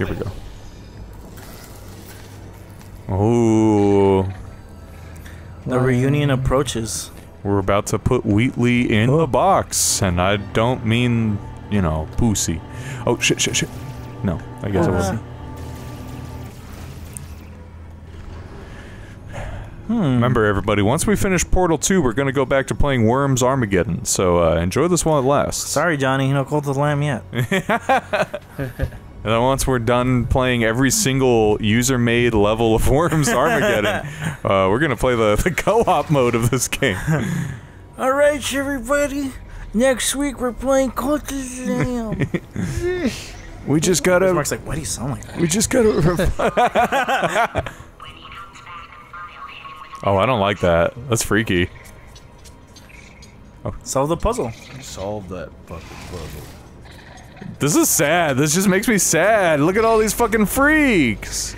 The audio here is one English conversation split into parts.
Here we go. Oh. The reunion approaches. We're about to put Wheatley in the box, and I don't mean, you know, pussy. Oh, shit. No, I guess I wasn't. Remember, everybody, once we finish Portal 2, we're gonna go back to playing Worms Armageddon, so enjoy this while it lasts. Sorry, Johnny, no Cult of the Lamb yet. And then once we're done playing every single user-made level of Worms Armageddon, we're gonna play the co-op mode of this game. Alright, everybody. Next week we're playing Cult of the Lamb. We just gotta... Bismarck's like, why do you sound like that? We just gotta... Oh, I don't like that. That's freaky. Oh. Solve the puzzle. Solve that fucking puzzle. This is sad. This just makes me sad. Look at all these fucking freaks.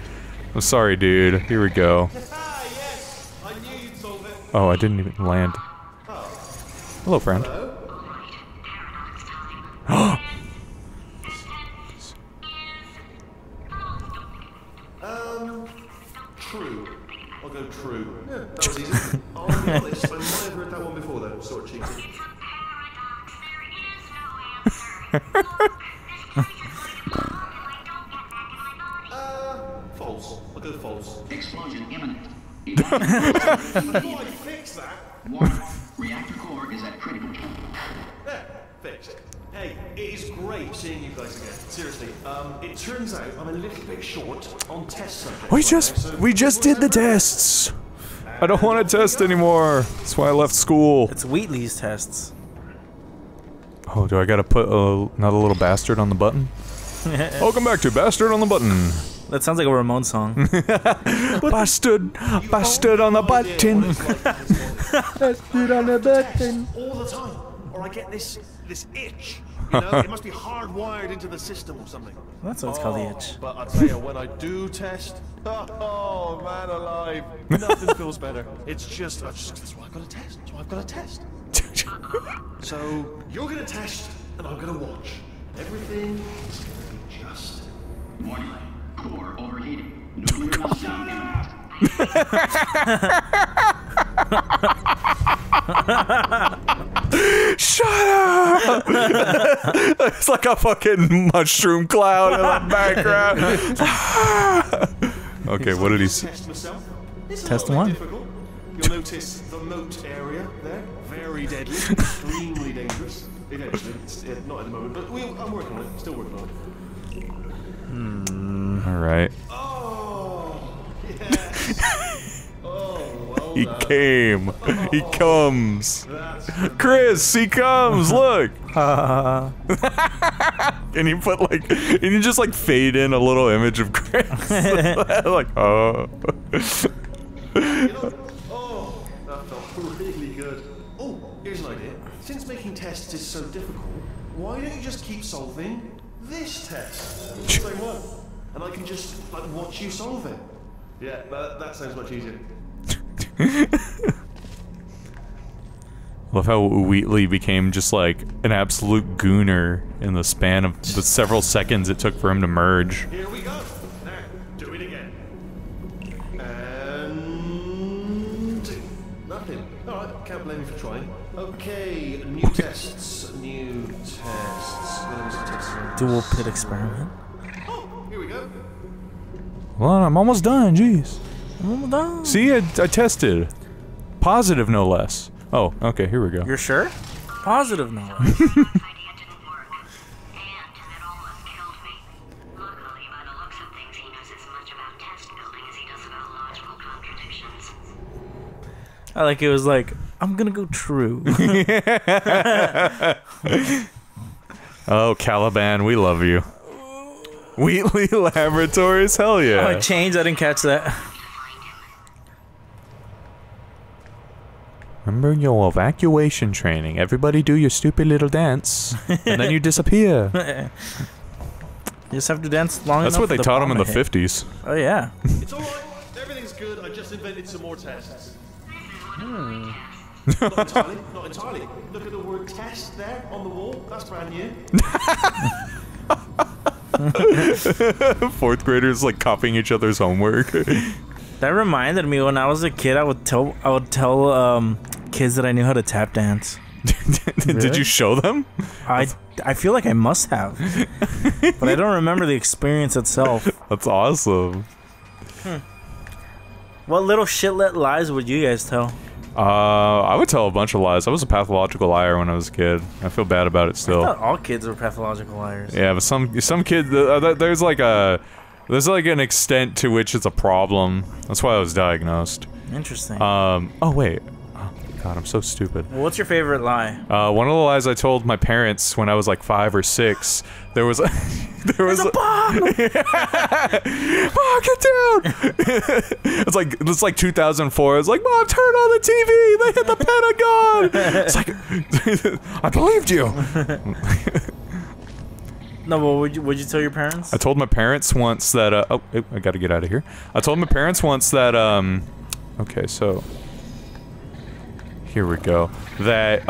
I'm sorry, dude. Here we go. Yes, I knew you'd solve it. Oh, I didn't even land. Hello, friend. True. I'll go true. Yeah, that was easy. I'll be honest, I might have heard that one before though, sort of cheating. False. I'll go false. Explosion imminent. Before I fix that. Warning. Reactor core is at critical. There, fixed. Hey, it is great seeing you guys again. Seriously, it turns out I'm a little bit short on test subjects. We just did the tests. I don't want to test anymore. That's why I left school. It's Wheatley's tests. Oh, do I gotta put another little bastard on the button? Welcome back to Bastard on the Button. That sounds like a Ramones song. Bastard on the button. Bastard on the button. All the time, or I get this itch. You know, it must be hardwired into the system or something. That's what it's called, the itch. But I tell you, when I do test, oh man alive, nothing feels better. It's just, that's why I've got to test. That's why I've got to test. So you're gonna test, and I'm gonna watch. Everything is gonna be just. Warning. Core overheating. Nuclear meltdown imminent. Shut up! It's like a fucking mushroom cloud in the background. Okay, what did he say? Test myself. Test one. Difficult. You'll notice the moat area there. Very deadly. Extremely dangerous. Eventually. Not at the moment, but I'm working on it. Still working on it. Alright. Oh, yeah. Oh, well He done. came. He comes. Chris, he comes, look! And you put like, and you just like fade in a little image of Chris. Like, oh. You know, oh, that felt really good. Oh, here's an idea. Since making tests is so difficult, why don't you just keep solving this test? The same one. And I can just, like, watch you solve it. Yeah, that sounds much easier. Love how Wheatley became just like an absolute gooner in the span of the several seconds it took for him to merge. Here we go. Now, do it again. And nothing. Alright, can't blame you for trying. Okay, new tests. New tests. What was the test? Dual pit experiment. Oh, here we go. Well, I'm almost done, jeez. Oh, no. See, I tested. Positive, no less. Oh, okay, here we go. You're sure? Positive knowledge. idea didn't work, and it almost killed me. Luckily, by the looks of things, he knows as much about test building as he does about logical contradictions. I like it was like, I'm gonna go true. Oh, Caliban, we love you. Wheatley Laboratories, hell yeah. Oh, it changed, I didn't catch that. Remember your evacuation training. Everybody do your stupid little dance, and then you disappear. You just have to dance long enough. That's what they for the taught him in bomb the to hit. 50s. Oh, yeah. It's alright. Everything's good. I just invented some more tests. Not entirely. Not entirely. Look at the word test there on the wall. That's brand new. Fourth graders like copying each other's homework. That reminded me when I was a kid, I would tell kids that I knew how to tap dance. Did you show them? I feel like I must have, but I don't remember the experience itself. That's awesome. What little shitlet lies would you guys tell? I would tell a bunch of lies. I was a pathological liar when I was a kid. I feel bad about it I still. thought all kids were pathological liars. Yeah, but some kids, there's like an extent to which it's a problem. That's why I was diagnosed. Interesting. Oh wait. Oh, God, I'm so stupid. Well, what's your favorite lie? One of the lies I told my parents when I was like 5 or 6, there was a bomb! Mom, get down! it's like 2004. It's like, Mom, turn on the TV! They hit the Pentagon! It's like, I believed you! No, but would you tell your parents? I told my parents once that, I gotta get out of here. I told my parents once that, okay, so... Here we go. That,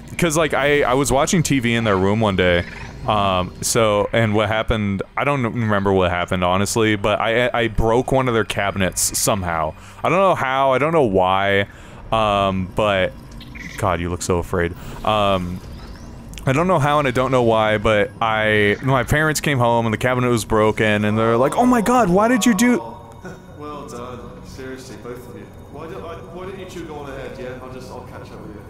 because, like, I was watching TV in their room one day, and what happened, I don't remember what happened, honestly, but I broke one of their cabinets somehow. I don't know how, I don't know why, but... God, you look so afraid. I don't know how and I don't know why, but my parents came home and the cabinet was broken, and they're like, "Oh my God, why did you do?" Well done. Seriously, both of you. Why don't you two go on ahead, yeah? I'll catch up with you.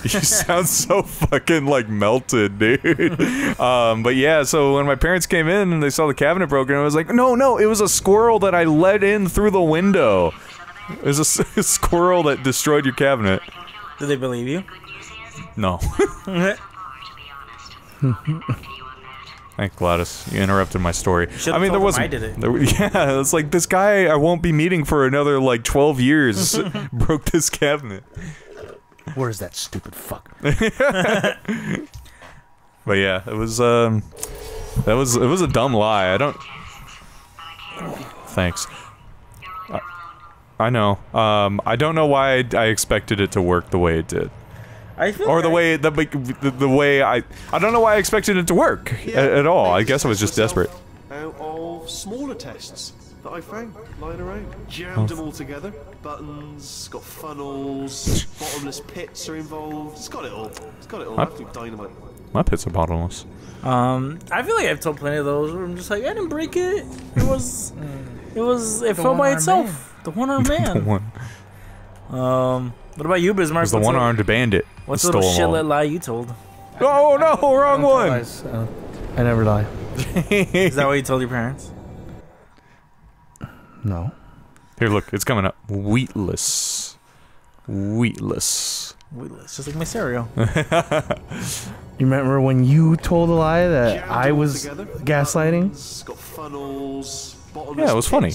You sound so fucking like melted, dude. But yeah, so when my parents came in and they saw the cabinet broken, I was like, no, it was a squirrel that I let in through the window. It was a squirrel that destroyed your cabinet. Did they believe you? No. Thank GLADOS. You interrupted my story. I mean, there wasn't. I did it. Yeah, it's like this guy I won't be meeting for another like 12 years broke this cabinet. Where's that stupid fuck? But yeah, it was a dumb lie. I don't. Thanks. I know. I don't know why I expected it to work the way it did. I feel or the way the way I don't know why I expected it to work at all. I guess I was just desperate. Out of smaller tests that I found lying around, jammed them all together. Buttons, got funnels, bottomless pits are involved. It's got it all. It's got it all. Absolute dynamite. My pits are bottomless. I feel like I've told plenty of those where I'm just like, I didn't break it. It fell by itself. Man. The one-armed man. The one. What about you, Bismarck? It's the one-armed bandit. What's the little shitlet lie you told? Oh no, wrong one! I never lie. Is that what you told your parents? No. Here, look, it's coming up. Wheatless. Wheatless. Wheatless, just like my cereal. You remember when you told a lie that I was gaslighting? Got funnels, yeah, it was funny.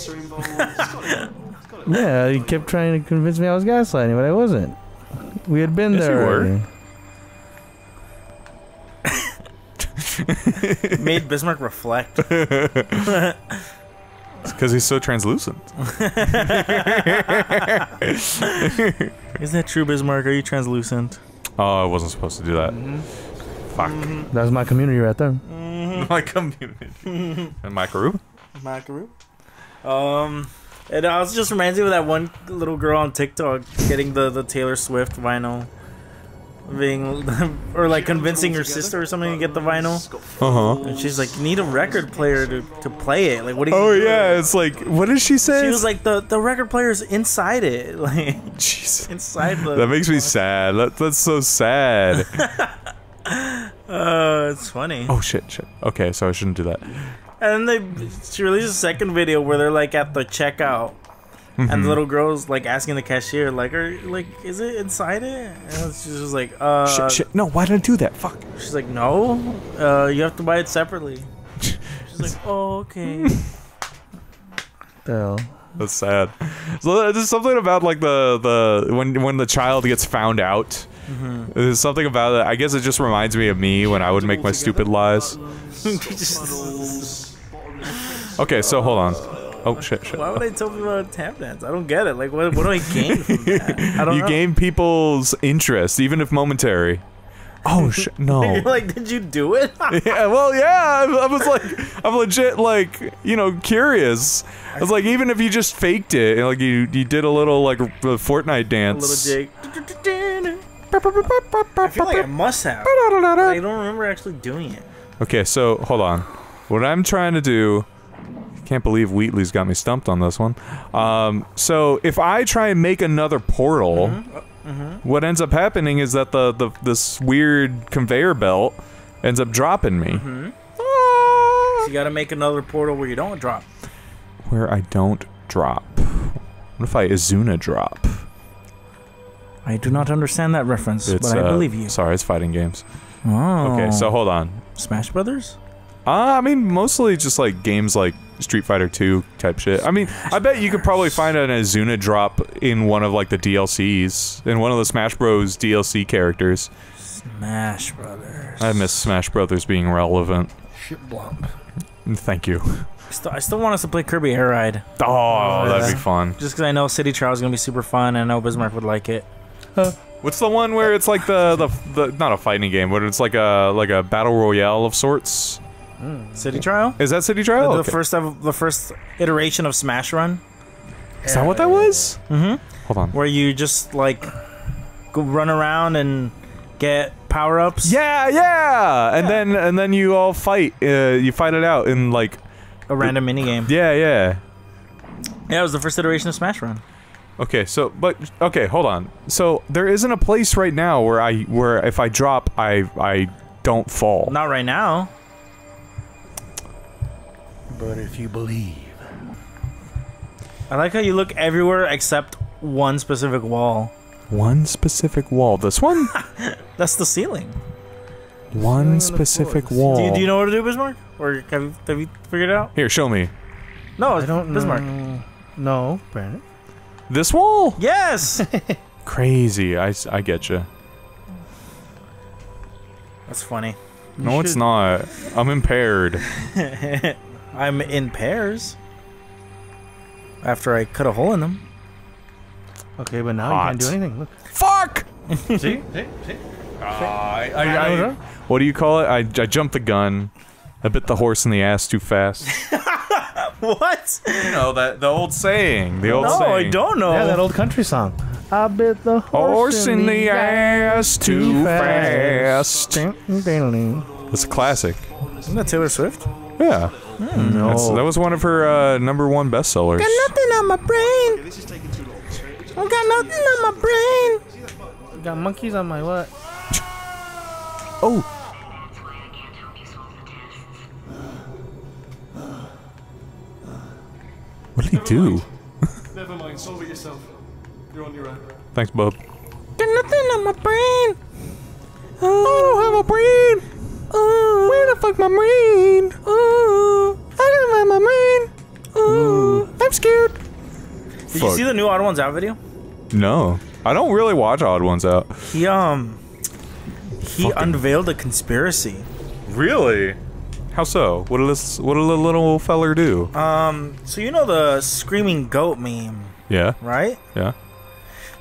Yeah, you kept trying to convince me I was gaslighting, but I wasn't. We had been there already. Made Bismarck reflect. It's because he's so translucent. Is that true, Bismarck? Are you translucent? Oh, I wasn't supposed to do that. Fuck. That was my community right there. My community. And my crew? My crew. It also just reminds me of that one little girl on TikTok getting the Taylor Swift vinyl. Or like convincing her sister or something to get the vinyl. And she's like, you need a record player to play it. Like, what do you Oh yeah, it's like, what did she say? She was like, the record player's inside it. Like, jeez. Inside the... That makes me sad. That's so sad. It's funny. Oh shit. Okay, so I shouldn't do that. And then she released a second video where they're like at the checkout. And the little girl's like asking the cashier, is it inside it? And she's just like, Shit. No, why did I do that? Fuck. She's like, no, you have to buy it separately. She's like, oh, okay. That's sad. So there's something about like when the child gets found out. There's something about it. I guess it just reminds me of me when I would make my stupid lies. Okay, so hold on. Oh shit. Why would I tell people about tap dance? I don't get it. Like, what do I gain from that? I don't know. You gain people's interest, even if momentary. Oh no. You're like, did you do it? Yeah, well, yeah. I was like, I'm legit, like, you know, curious. I was like, even if you just faked it, like you did a little like Fortnite A dance. little Jake. I feel like I must have. I don't remember actually doing it. Okay, so hold on. What I'm trying to do. Can't believe Wheatley's got me stumped on this one. So if I try and make another portal, what ends up happening is that this weird conveyor belt ends up dropping me. So you gotta make another portal where you don't drop. Where I don't drop. What if I Izuna drop? I do not understand that reference, but I believe you. Sorry, it's fighting games. Oh. Okay, so hold on. Smash Brothers? I mean, mostly just like games like Street Fighter 2 type shit. I mean, I bet you could probably find an Izuna drop in one of like the DLCs, in one of the Smash Bros DLC characters. Smash Brothers. I miss Smash Brothers being relevant. Shit blump. Thank you. I still want us to play Kirby Air Ride. Oh, that'd be fun. Just because I know City Trial is gonna be super fun, and I know Bismarck would like it. What's the one where it's like the not a fighting game, but it's like a battle royale of sorts? City Trial? Is that City Trial? The Okay. first iteration of Smash Run, Is that what that was? Hold on. where you just like go run around and get power ups. Yeah, yeah. And then you all fight. You fight it out in like A random mini game. yeah. Yeah, it was the first iteration of Smash Run. Okay, so okay, hold on. So there isn't a place right now where if I drop I don't fall. Not right now. But if you believe. I like how you look everywhere except one specific wall. One specific wall. This one? That's the ceiling. One specific wall. Do you know what to do, Bismarck? Or have you figured it out? Here, show me. No, I don't Bismarck. know. No, Brandon. This wall? Yes. Crazy. I get you. That's funny. No, it's not. I'm impaired. I'm in pairs. After I cut a hole in them. Okay, but now Hot. you can't do anything. Look. Fuck! See? What do you call it? I jumped the gun. I bit the horse in the ass too fast. What? You know, the old saying. The old No, saying. I don't know. Yeah, that old country song. I bit the Horse in the ass too fast. Ding-ding-ding. That's a classic. Isn't that Taylor Swift? Yeah. No. That was one of her #1 bestsellers. Nothing on my brain. This is taking too long. I got nothing on my brain. Got monkeys on my what? Oh, That's why I can't help you solve the tests. what did he do? Never mind, solve it yourself. You're on your own. Thanks, bub. Got nothing on my brain. I don't have a brain. Where the fuck my brain? I don't have my brain. I'm scared. Did you see the new Odd Ones Out video? No, I don't really watch Odd Ones Out. He unveiled a conspiracy. Really? How so? What did the little feller do? So you know the screaming goat meme, Yeah, right? yeah.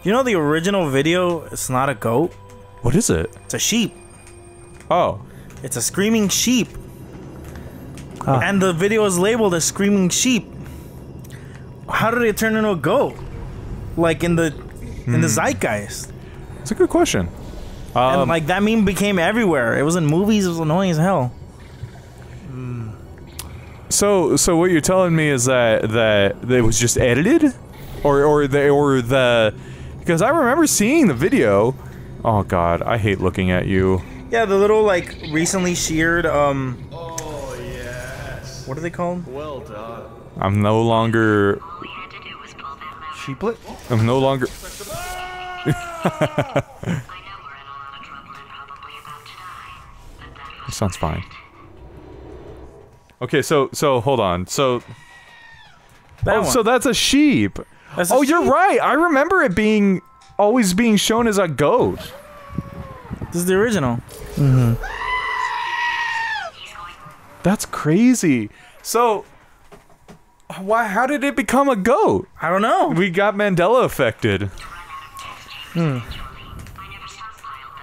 You know the original video, it's not a goat, What is it? it's a sheep. Oh, It's a screaming sheep. And the video is labeled as screaming sheep. How did it turn into a goat? Like in the zeitgeist. it's a good question. And like that meme became everywhere. It was in movies, it was annoying as hell. So what you're telling me is that it was just edited, or the because I remember seeing the video. Oh God, I hate looking at you. Yeah, the little like recently sheared Oh, yes. what are they called? Well done. I'm no longer. All we had to do was pull that lever. Sheeplet? I'm no longer. I know we're in a lot of trouble and probably about to die, but that was Sounds fine. Okay, so hold on. So That one. so that's a sheep. That's a Oh, you're sheep. right. I remember it always being shown as a goat. This is the original. That's crazy. So why? How did it become a goat? I don't know. We got Mandela affected. I never stockpiled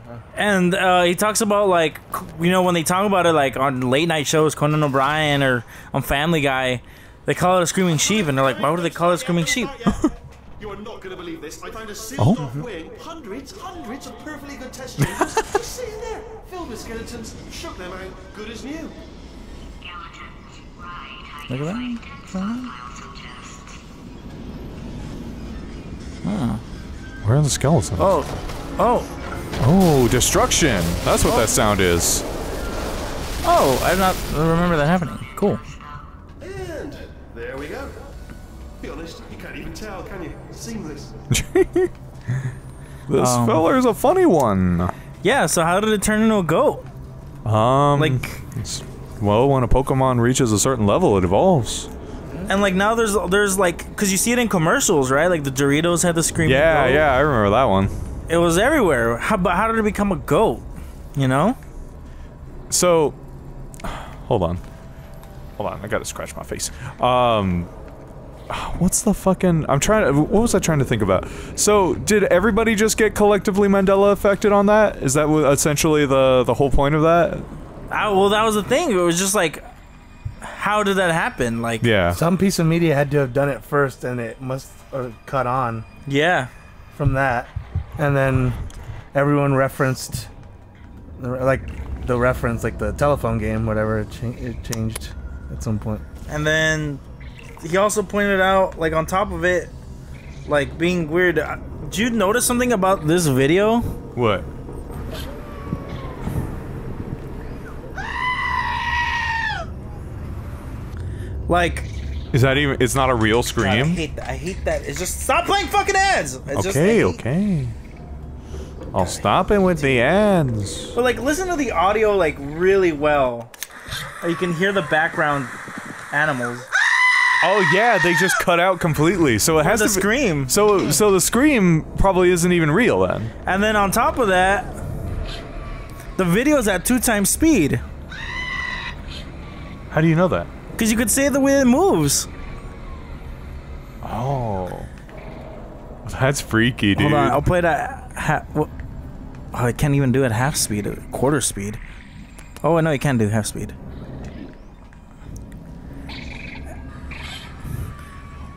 them. And he talks about, like, you know, when they talk about it, like, on late night shows, Conan O'Brien or on Family Guy, they call it a screaming sheep, and they're like, why would they call it a screaming sheep? You are not going to believe this. I found a sealed off wing, hundreds of perfectly good test chambers, just sitting there, filled with skeletons, shook them out, good as new. Skeletons, right. Look at that. Where are the skeletons? Oh, destruction! That's what that sound is. Oh, I did not remember that happening. Cool. And there we go. Be honest, you can't even tell, can you? Seamless. This feller's a funny one. Yeah, so how did it turn into a goat? Like, well, when a Pokemon reaches a certain level, it evolves. and like now there's like, because you see it in commercials, right? Like the Doritos had the screaming goat. Yeah, I remember that one. It was everywhere. But how did it become a goat? You know? So, hold on, I gotta scratch my face. What's the fucking? What was I trying to think about? So, did everybody just get collectively Mandela affected on that? Is that essentially the whole point of that? Well, that was the thing. It was just like, how did that happen? Like, Yeah. Some piece of media had to have done it first, and it must have cut on yeah. from that, and then everyone referenced, like the telephone game, whatever. It changed at some point. And then he also pointed out, like, on top of it, like, being weird. Did you notice something about this video? What? Like, Is that even? It's not a real God, scream. I hate that. It's just, stop playing fucking ads. It's just, Okay. I'll stop it with the ads. But like, listen to the audio like really well. You can hear the background animals. Oh yeah, they just cut out completely. So it has The to be, scream. So the scream probably isn't even real then. And then on top of that, the video's at 2 times speed. How do you know that? Because you could see the way it moves. Oh, that's freaky, dude. Hold on, I'll play that. Oh, I can't even do it half speed, quarter speed. Oh, no, you can do half speed.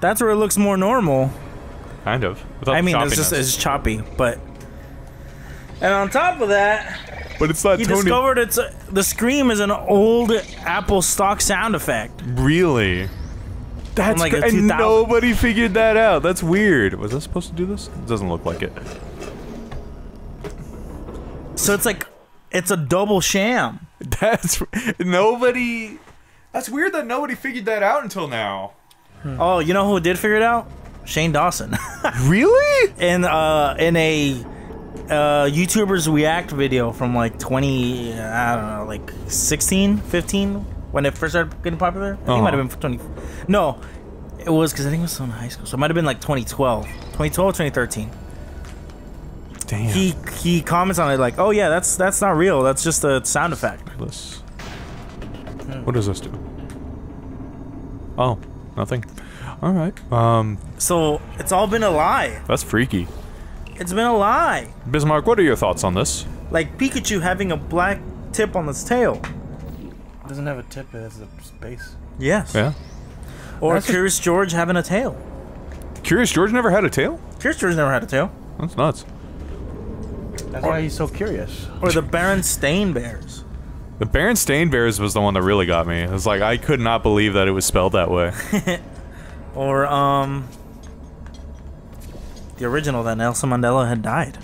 That's where it looks more normal. Kind of. Without I mean, choppiness. it's choppy, but. And on top of that, But it's not he Tony. discovered the scream is an old Apple stock sound effect. Really? That's like a and 2000. nobody figured that out. That's weird. Was I supposed to do this? It doesn't look like it. So it's like, it's a double sham. That's nobody. That's weird that nobody figured that out until now. Oh, you know who did figure it out? Shane Dawson. Really? in a YouTubers React video from like 20, I don't know, like 16, 15, when it first started getting popular. I think it might have been 20. No, it was because I think it was still in high school, so it might have been like 2012, 2013. Damn. He comments on it like, "Oh yeah, that's not real. That's just a sound effect." This. What does this do? Oh, nothing. All right. So it's all been a lie. That's freaky. It's been a lie. Bismarck, what are your thoughts on this? Like Pikachu having a black tip on its tail. It doesn't have a tip, it has a space. Yes. Yeah. Or Curious George having a tail. Curious George never had a tail? Curious George never had a tail. That's nuts. That's why he's so curious. Or the Berenstain Bears. The Berenstain Bears was the one that really got me. It was like, I could not believe that it was spelled that way. Or, the original that Nelson Mandela had died.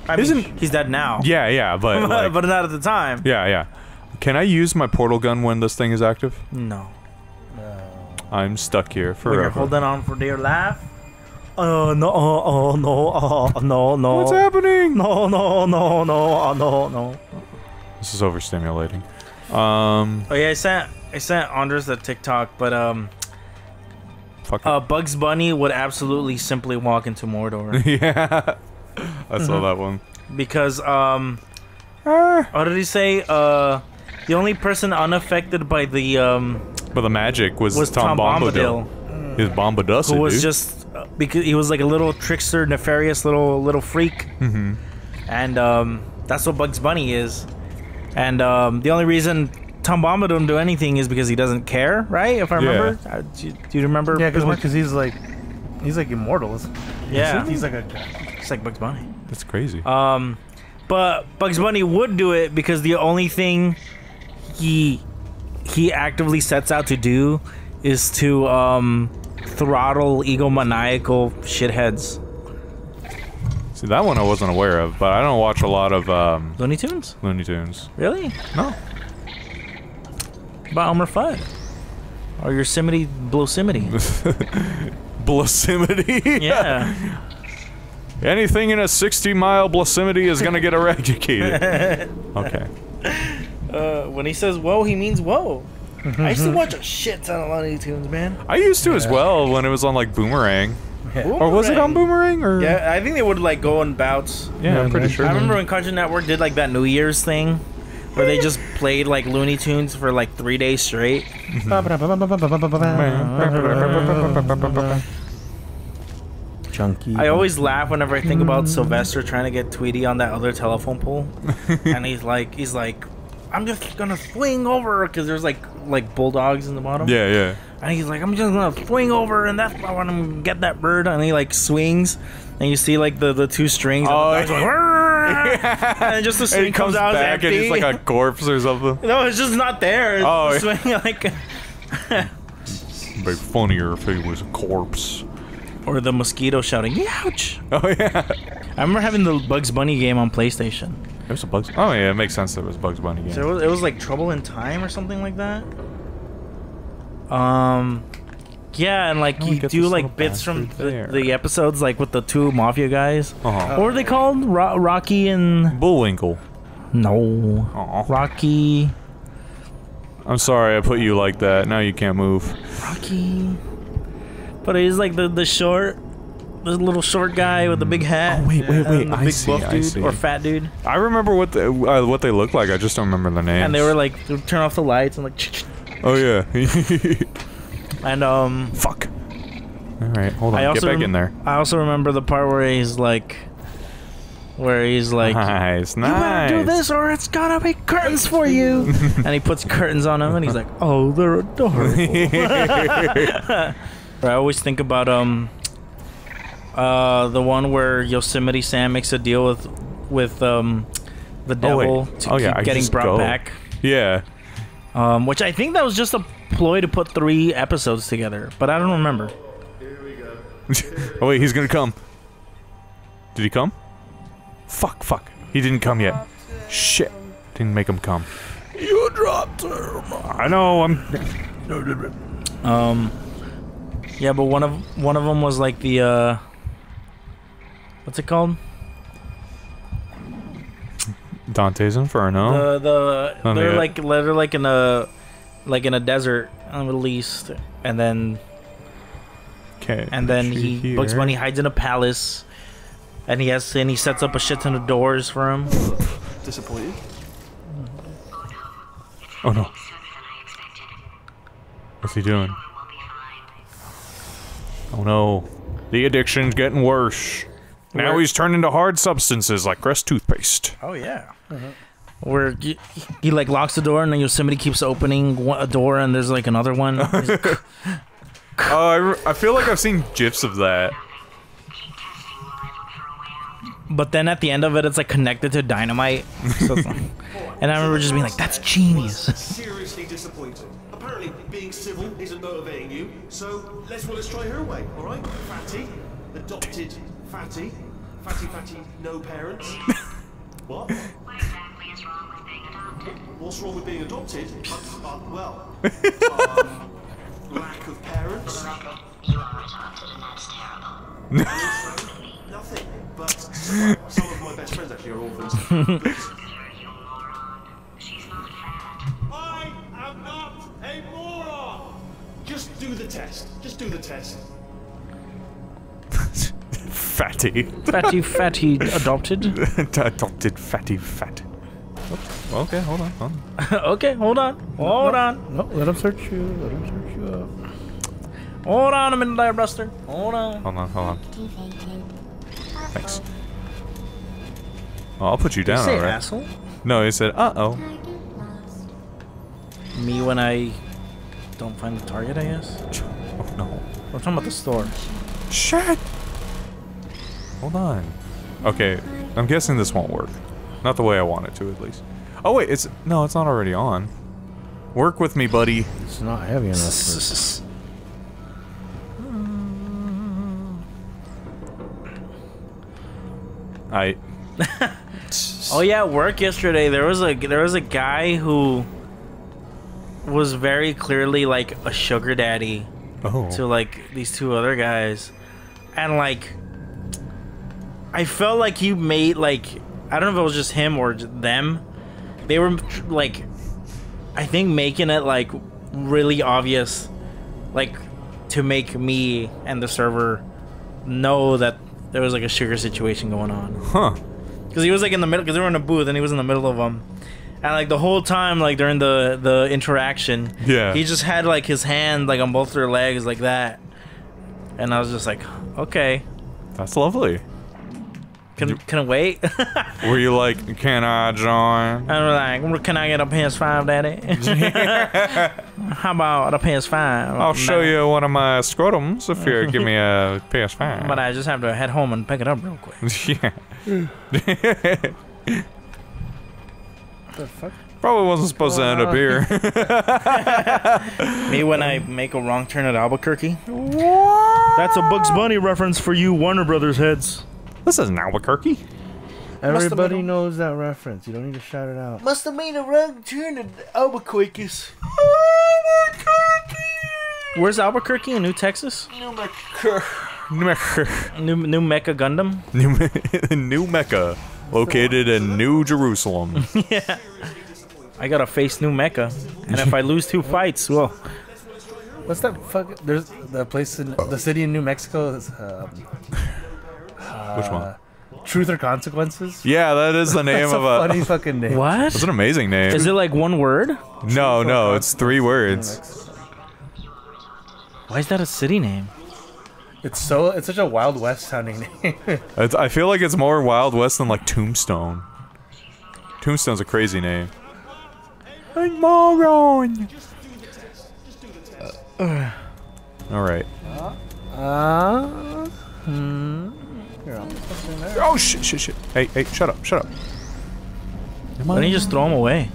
I mean, he's dead now. Yeah, but like, but not at the time. yeah. Can I use my portal gun when this thing is active? No. I'm stuck here When you're forever. holding on for dear life. No. What's happening? No. This is overstimulating. Oh yeah, I sent Andres the TikTok, but Fuck it. Bugs Bunny would absolutely simply walk into Mordor. Yeah. I saw that one. Because what did he say? The only person unaffected by the But the magic was was Tom Bombadil. His Bombadil, who was dude. just because he was like a little trickster, nefarious little freak. Mm-hmm. And that's what Bugs Bunny is. And the only reason Tom Bomba don't do anything is because he doesn't care, right? If I remember. Do you remember? Yeah, because he's like immortal. Yeah. He's like It's like Bugs Bunny. That's crazy. But Bugs Bunny would do it because the only thing he actively sets out to do is to throttle egomaniacal shitheads. See, that one I wasn't aware of, but I don't watch a lot of Looney Tunes? Looney Tunes. Really? No. About Elmer Fudd. Or Yosemite Blosimity. Blosimity? Yeah. Anything in a 60-mile Blosimity is gonna get eradicated. Okay. When he says whoa, he means whoa. I used to watch a shit ton of Looney Tunes, man. I used to as well when it was on like Boomerang. Or was it on Boomerang? Or Yeah, I think they would like go in bouts. yeah, I'm pretty sure. I remember when Cartoon Network did like that New Year's thing, where they just played like Looney Tunes for like 3 days straight. chunky. I always laugh whenever I think about Sylvester trying to get Tweety on that other telephone pole, and he's like, I'm just gonna swing over because there's like bulldogs in the bottom. Yeah, yeah. And he's like, I'm just gonna swing over, and that's why I want to get that bird. And he like swings, and you see like the two strings. Oh, and, and just the string And he comes out back empty. and he's like a corpse or something. No, it's just not there. It's Oh, the swing, like. It'd be funnier if it was a corpse. Or the mosquito shouting, "Ouch!" Oh yeah. I remember having the Bugs Bunny game on PlayStation. It was a Bugs. Oh yeah, it makes sense that it was Bugs Bunny game. So it was like Trouble in Time or something like that. Yeah, and like Oh, you get do this like little bits from bastard there. the episodes, like with the two mafia guys. Uh-huh. What were they called? Rocky and Bullwinkle. no, Aw. Rocky. I'm sorry I put you like that. Now you can't move. Rocky. But he's like the little short guy with the big hat. Oh wait. And the I big see. buff I dude see. or fat dude. I remember what they look like. I just don't remember their names. And they were like, they would turn off the lights and like. Oh yeah. And Fuck. All right, hold on. Get back in there. I also remember the part where he's like, Nice, you better do this or it's gonna be curtains for you. And he puts curtains on them and he's like, oh, they're adorable. I always think about the one where Yosemite Sam makes a deal with the devil to keep getting brought back. Yeah. Which I think that was just a ploy to put 3 episodes together, but I don't remember. Here we go. Oh wait, he's gonna come. Did he come? Fuck. He didn't come yet. Shit. Didn't make him come. You dropped her. I know. Yeah, but one of them was like the what's it called? Dante's Inferno. They're like in a desert in the Middle East, and then Okay. Bugs Bunny hides in a palace, and he sets up a shit ton of doors for him. Disappointed? Oh no. Sooner than I expected. What's he doing? We'll be fine. Oh no. The addiction's getting worse. Now he's turned into hard substances like Crest toothpaste. Oh yeah. Where he like locks the door, and then Yosemite keeps opening a door, and there's like another one. He's like, Oh, I feel like I've seen gifs of that. Keep testing while I look for a way out. but then at the end of it, it's like connected to dynamite. So it's like, and I remember just being like, "That's genius." Seriously disappointed. Apparently, being civil isn't motivating you, so let's try her way, all right? Fatty, adopted Fatty, no parents. What? What exactly is wrong with being adopted? What's wrong with being adopted? Lack of parents. You are adopted, and that's terrible. Nothing. But some of my best friends actually are orphans. Look at her, you moron. She's not fat. I am not a moron. Just do the test. Just do the test. Fatty. Fatty adopted. Adopted fatty fat. Oops. Okay, hold on. Okay, hold on. No, let him search you. Let him search you up. Hold on a minute there, Buster. Hold on. Hold on. Thanks. Oh, I'll put you down, Say alright? asshole. No, he said, uh-oh. Me when I don't find the target, I guess. Oh, no. We're talking about the store. Shit! Hold on. Okay, I'm guessing this won't work. Not the way I want it to, at least. Oh, wait, it's... No, it's not already on. Work with me, buddy. It's not heavy enough. Oh yeah, at work yesterday there was a guy who was very clearly like a sugar daddy to like these two other guys, and like I felt like he made like, I don't know if it was just him or them, they were like, I think making it like really obvious, like to make me and the server know that there was like a sugar situation going on. Huh. Because he was like in the middle, because they were in a booth and he was in the middle of them. And like the whole time, like during the interaction, Yeah. he just had like his hand like on both their legs like that. And I was just like, okay. That's lovely. Can I wait? Were you like, can I join? I'm like, can I get a PS5, Daddy? How about a PS5? I'll show you one of my scrotums if you give me a PS5. But I just have to head home and pick it up real quick. Yeah. The fuck? Probably wasn't supposed to end up here. Me when I make a wrong turn at Albuquerque. That's a Bugs Bunny reference for you Warner Brothers heads. This isn't Albuquerque. Everybody knows that reference. You don't need to shout it out. Must have made a wrong turn at Albuquerque's. Where's Albuquerque in New Texas? New Mecca. New Mecca Gundam? New Mecca. Located in New Jerusalem. Yeah. I gotta face New Mecca. And if I lose 2 fights, well. What's that fuck? There's the place in the city in New Mexico. That's, Which one? Truth or Consequences? Yeah, that is the name That's of a a... funny fucking name. What? It's an amazing name. Is it like one word? No, it's 3 words. Why is that a city name? It's such a Wild West sounding name. I feel like it's more Wild West than like Tombstone. Tombstone's a crazy name. Hey, moron! Alright. Oh, shit. Hey, shut up. Why don't you just throw him away?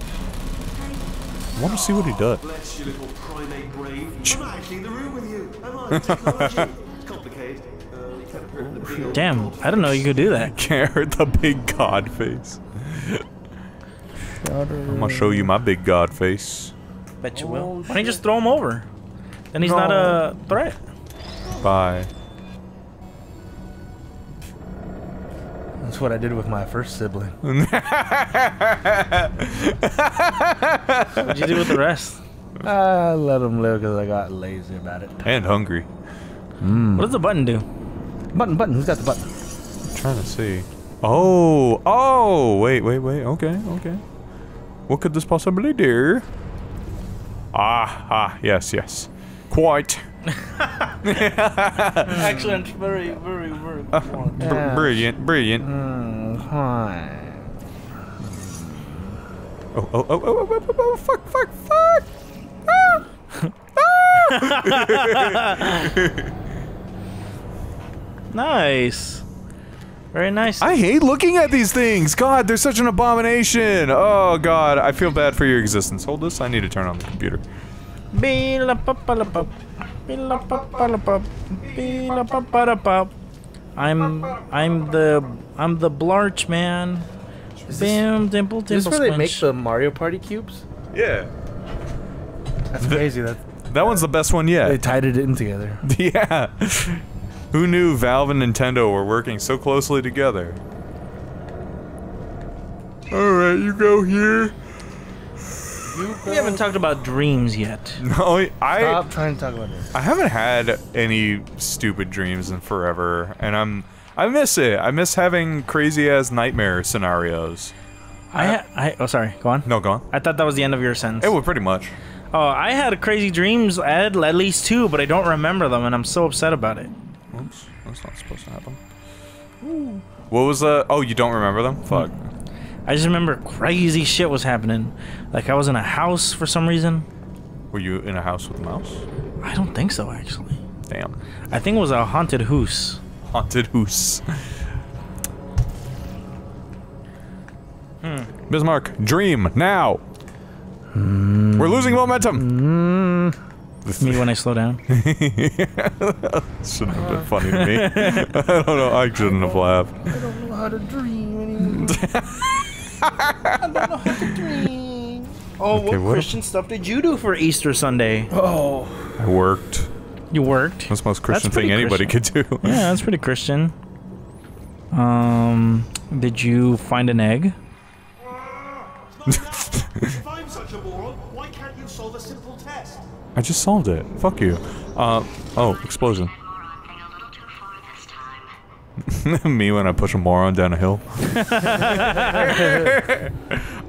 I want to see what he does. Bless your little primate brain. I'm not actually in the room with you. I'm on technology. It's complicated. You can't hurt the big old Damn, I didn't know you could do that. Can't hurt the big god face. I'm gonna show you my big god face. Bet you will. Why don't you just throw him over? Then he's not a threat. Bye. That's what I did with my first sibling. What'd you do with the rest? I let him live because I got lazy about it. And hungry. What does the button do? Button. Who's got the button? I'm trying to see. Oh, wait. Okay. What could this possibly do? Yes. Quite. Excellent. Very. Brilliant. Oh, fuck. Nice. Very nice. I hate looking at these things. God, they're such an abomination. Oh, God. I feel bad for your existence. Hold this. I need to turn on the computer. I'm the Blarch man. Bam, dimple, Is this dimple, where they make squinch. the Mario Party cubes? Yeah. That's crazy. That one's the best one They yet. tied it in together. Yeah. Who knew Valve and Nintendo were working so closely together? Alright, you go here. We haven't talked about dreams yet. No, Stop trying to talk about this. I haven't had any stupid dreams in forever, and I miss it. I miss having crazy ass nightmare scenarios. Oh, sorry. Go on. No, go on. I thought that was the end of your sentence. It would pretty much. Oh, I had crazy dreams, Ed, at least 2, but I don't remember them, and I'm so upset about it. Oops, that's not supposed to happen. Ooh. What was the? Oh, you don't remember them? Fuck. I just remember crazy shit was happening. Like I was in a house for some reason. Were you in a house with a mouse? I don't think so, actually. Damn. I think it was a haunted house. Haunted house. Bismarck, dream now. We're losing momentum. Me when I slow down. Shouldn't have been funny to me. I don't know. I shouldn't have laughed. I don't know how to dream anymore. I don't know how to dream. Oh, Okay, what Christian stuff did you do for Easter Sunday? Oh. I worked. You worked? That's the most Christian pretty thing anybody Christian. could do. Yeah, that's pretty Christian. Did you find an egg? If I'm such a moron, why can't you solve a simple test? I just solved it. Fuck you. Oh, explosion. Moron thing a little too far this time. Me when I push a moron down a hill.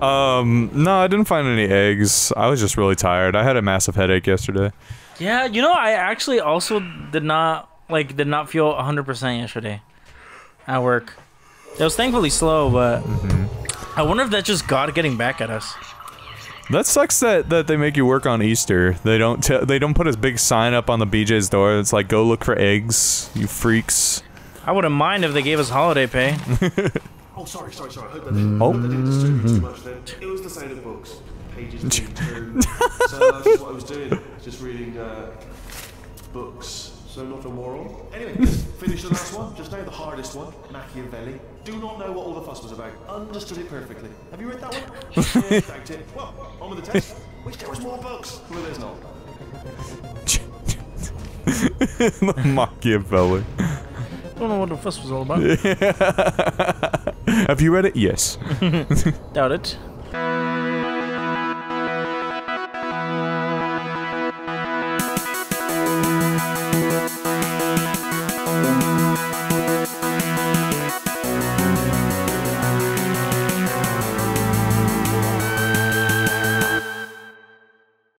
No, I didn't find any eggs. I was just really tired. I had a massive headache yesterday. Yeah, you know, I actually also did not feel 100% yesterday at work. It was thankfully slow, but I wonder if that's just God getting back at us. That sucks that they make you work on Easter. They don't put a big sign up on the BJ's door. It's like, go look for eggs, you freaks. I wouldn't mind if they gave us holiday pay. Oh, sorry. I hope that didn't disturb you too much then. It was the sound of books. Pages being turned. So that's just what I was doing. Just reading, books. So not a moral. Anyway, let's finish the last one. Just now, the hardest one. Machiavelli. Do not know what all the fuss was about. Understood it perfectly. Have you read that one? Yeah, doubt it. Well, on with the test. Wish there was more books. Well, there's not. Machiavelli. Don't know what the fuss was all about. Have you read it? Yes. Doubt it.